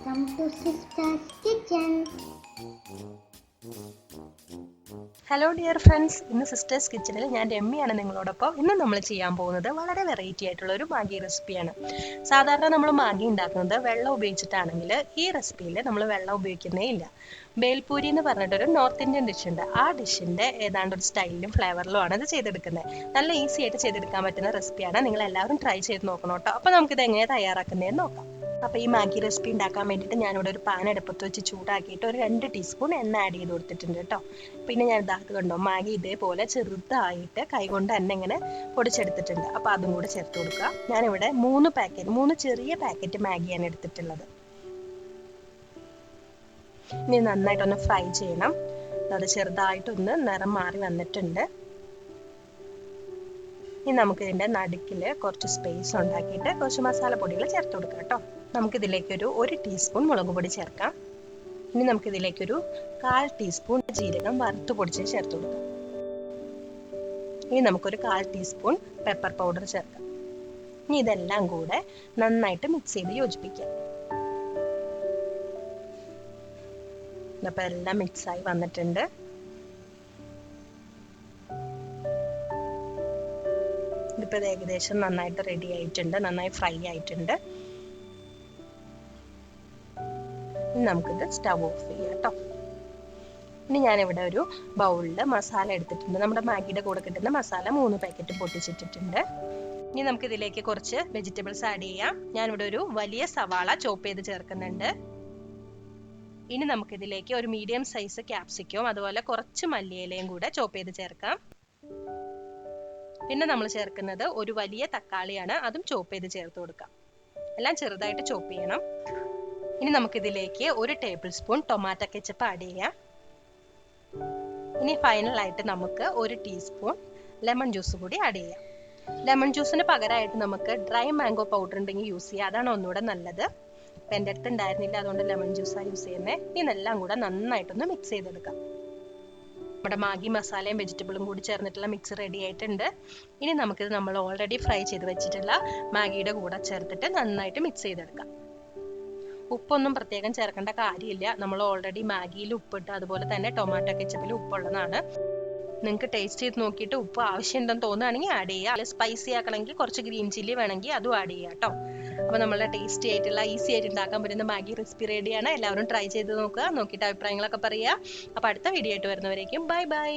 Welcome to Sister's Kitchen. Hello dear friends, ഇന്ന് sisters കിച്ചണിൽ ഞാൻ രമ്യയാണ് നിങ്ങളോടൊപ്പം. ഇന്ന് നമ്മൾ ചെയ്യാൻ പോകുന്നത് വളരെ വെറൈറ്റി ആയിട്ടുള്ള ഒരു മാഗി റെസിപ്പിയാണ്. സാധാരണ നമ്മൾ മാഗി ഉണ്ടാക്കുന്നത് വെള്ളം ഉപയോഗിച്ചിട്ടാണെങ്കിൽ ഈ റെസിപ്പിയിൽ നമ്മൾ വെള്ളം ഉപയോഗിക്കുന്നേ ഇല്ല. ബേൽപൂരി എന്ന് പറഞ്ഞിട്ടൊരു നോർത്ത് ഇന്ത്യൻ ഡിഷ് ഉണ്ട്. ആ ഡിഷിന്റെ ഏതാണ്ട് ഒരു സ്റ്റൈലിലും ഫ്ലേവറിലും ആണ് ഇത് ചെയ്തെടുക്കുന്നത്. നല്ല ഈസി ആയിട്ട് ചെയ്തെടുക്കാൻ പറ്റുന്ന റെസിപ്പിയാണ്. നിങ്ങൾ എല്ലാവരും ട്രൈ ചെയ്ത് നോക്കണം കേട്ടോ. അപ്പോൾ നമുക്കിത് എങ്ങനെയാണ് തയ്യാറാക്കുന്നതെന്ന് നോക്കാം. അപ്പോൾ ഈ മാഗി റെസിപ്പി ഉണ്ടാക്കാൻ വേണ്ടിയിട്ട് ഞാനിവിടെ ഒരു പാൻ അടുപ്പത്ത് വെച്ച് ചൂടാക്കിയിട്ട് ഒരു 2 ടീസ്പൂൺ എണ്ണ ആഡ് ചെയ്ത് കൊടുത്തിട്ടുണ്ട് കേട്ടോ. പിന്നെ ഞാൻ ഇതാക്കി കണ്ടോ, മാഗി ഇതേപോലെ ചെറുതായിട്ട് കൈകൊണ്ട് തന്നെ ഇങ്ങനെ പൊടിച്ചെടുത്തിട്ടുണ്ട്. അപ്പോൾ അതും കൂടെ ചേർത്ത് കൊടുക്കുക. ഞാനിവിടെ 3 ചെറിയ പാക്കറ്റ് മാഗിയാണ് എടുത്തിട്ടുള്ളത്. ഇനി നന്നായിട്ടൊന്ന് ഫ്രൈ ചെയ്യണം. അത് ചെറുതായിട്ടൊന്ന് നിറം മാറി വന്നിട്ടുണ്ട്. ഇനി നമുക്ക് ഇതിൻ്റെ നടുക്കിൽ കുറച്ച് സ്പേസ് ഉണ്ടാക്കിയിട്ട് കുറച്ച് മസാലപ്പൊടികൾ ചേർത്ത് കൊടുക്കാം കേട്ടോ. നമുക്കിതിലേക്കൊരു 1 ടീസ്പൂൺ മുളക് പൊടി ചേർക്കാം. ഇനി നമുക്കിതിലേക്കൊരു 1/4 ടീസ്പൂൺ ജീരകം വറുത്ത് പൊടിച്ച് ചേർത്ത് കൊടുക്കാം. ഇനി നമുക്കൊരു 1/4 ടീസ്പൂൺ പെപ്പർ പൗഡർ ചേർക്കാം. ഇനി ഇതെല്ലാം കൂടെ നന്നായിട്ട് മിക്സ് ചെയ്ത് യോജിപ്പിക്കാം. അപ്പോൾ എല്ലാം മിക്സായി വന്നിട്ടുണ്ട്. ഇതിപ്പോൾ ഏകദേശം നന്നായിട്ട് റെഡി ആയിട്ടുണ്ട്, നന്നായി ഫ്രൈ ആയിട്ടുണ്ട്. ഇനി നമുക്കിത് സ്റ്റവ് ഓഫ് ചെയ്യാം കേട്ടോ. ഇനി ഞാനിവിടെ ഒരു ബൗളിൽ മസാല എടുത്തിട്ടുണ്ട്. നമ്മുടെ മാഗിയുടെ കൂടെ കിട്ടുന്ന മസാല 3 പാക്കറ്റ് പൊട്ടിച്ചിട്ടിട്ടുണ്ട്. ഇനി നമുക്കിതിലേക്ക് കുറച്ച് വെജിറ്റബിൾസ് ആഡ് ചെയ്യാം. ഞാനിവിടെ ഒരു വലിയ സവാള ചോപ്പ് ചെയ്ത് ചേർക്കുന്നുണ്ട്. ഇനി നമുക്കിതിലേക്ക് ഒരു മീഡിയം സൈസ് ക്യാപ്സിക്കവും അതുപോലെ കുറച്ച് മല്ലിയിലയും കൂടെ ചോപ്പ് ചെയ്ത് ചേർക്കാം. പിന്നെ നമ്മൾ ചേർക്കുന്നത് ഒരു വലിയ തക്കാളിയാണ്, അതും ചോപ്പ് ചെയ്ത് ചേർത്ത് കൊടുക്കാം. എല്ലാം ചെറുതായിട്ട് ചോപ്പ് ചെയ്യണം. ഇനി നമുക്കിതിലേക്ക് 1 table spoon tomato ketchup add ചെയ്യാം. ഇനി ഫൈനലായിട്ട് നമുക്ക് 1 ടീസ്പൂൺ ലെമൺ ജ്യൂസ് കൂടി ആഡ് ചെയ്യാം. ലെമൺ ജ്യൂസിന് പകരമായിട്ട് നമുക്ക് ഡ്രൈ മാംഗോ പൗഡർ ഉണ്ടെങ്കിൽ യൂസ് ചെയ്യാം, അതാണ് ഒന്നുകൂടെ നല്ലത്. അപ്പം എൻ്റെ അടുത്ത് ഉണ്ടായിരുന്നില്ല, അതുകൊണ്ട് ലെമൺ ജ്യൂസാണ് യൂസ് ചെയ്യുന്നത്. ഇതെല്ലാം കൂടെ നന്നായിട്ടൊന്ന് മിക്സ് ചെയ്തെടുക്കാം. നമ്മുടെ മാഗി മസാലയും വെജിറ്റബിളും കൂടി ചേർന്നിട്ടുള്ള മിക്സ് റെഡി ആയിട്ടുണ്ട്. ഇനി നമുക്കിത് നമ്മൾ ഓൾറെഡി ഫ്രൈ ചെയ്ത് വെച്ചിട്ടുള്ള മാഗിയുടെ കൂടെ ചേർത്തിട്ട് നന്നായിട്ട് മിക്സ് ചെയ്തെടുക്കാം. ഉപ്പൊന്നും പ്രത്യേകം ചേർക്കേണ്ട കാര്യമില്ല. നമ്മൾ ഓൾറെഡി മാഗിയിൽ ഉപ്പിട്ട് അതുപോലെ തന്നെ ടൊമാറ്റോ കെച്ചപ്പിൽ ഉപ്പുള്ളതാണ്. നിങ്ങൾക്ക് ടേസ്റ്റ് ചെയ്ത് നോക്കിയിട്ട് ഉപ്പ് ആവശ്യമുണ്ടെന്ന് തോന്നുകയാണെങ്കിൽ ആഡ് ചെയ്യുക. അല്ലെങ്കിൽ സ്പൈസി ആക്കണമെങ്കിൽ കുറച്ച് ഗ്രീൻ ചില്ലി വേണമെങ്കിൽ അതും ആഡ് ചെയ്യുക കേട്ടോ. അപ്പോൾ നമ്മളുടെ ടേസ്റ്റി ആയിട്ടുള്ള ഈസി ആയിട്ട് ഉണ്ടാക്കാൻ പറ്റുന്ന മാഗി റെസിപ്പി റെഡിയാണ്. എല്ലാവരും ട്രൈ ചെയ്ത് നോക്കുക, നോക്കിയിട്ട് അഭിപ്രായങ്ങളൊക്കെ പറയുക. അപ്പോൾ അടുത്ത വീഡിയോ ആയിട്ട് വരുന്നവരേക്കും ബൈ ബൈ.